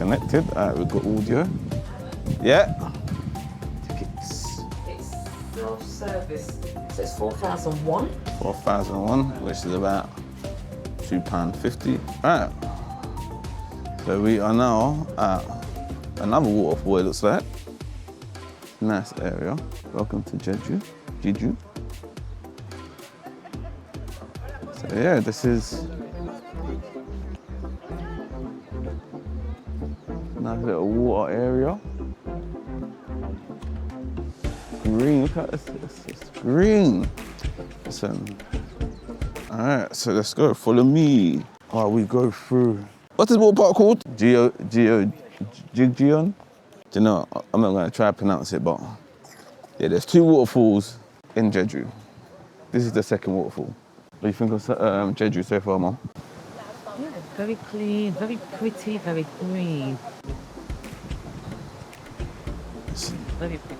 connected. All right, we've got audio. Yeah. Tickets. It's self-service, so it's 4,001. 4,001, which is about £2.50. Right. So we are now at another waterfall, it looks like. Nice area. Welcome to Jeju. Jeju. So yeah, this is nice little water area. Green, look at this, it's green. Listen. All right, so let's go, follow me. Oh, we go through. What's this water park called? Jijeon? Do you know, I'm not gonna try to pronounce it, but yeah, there's 2 waterfalls in Jeju. This is the second waterfall. What do you think of Jeju so far, Mom? Yeah, very clean, very pretty, very green. Very pretty.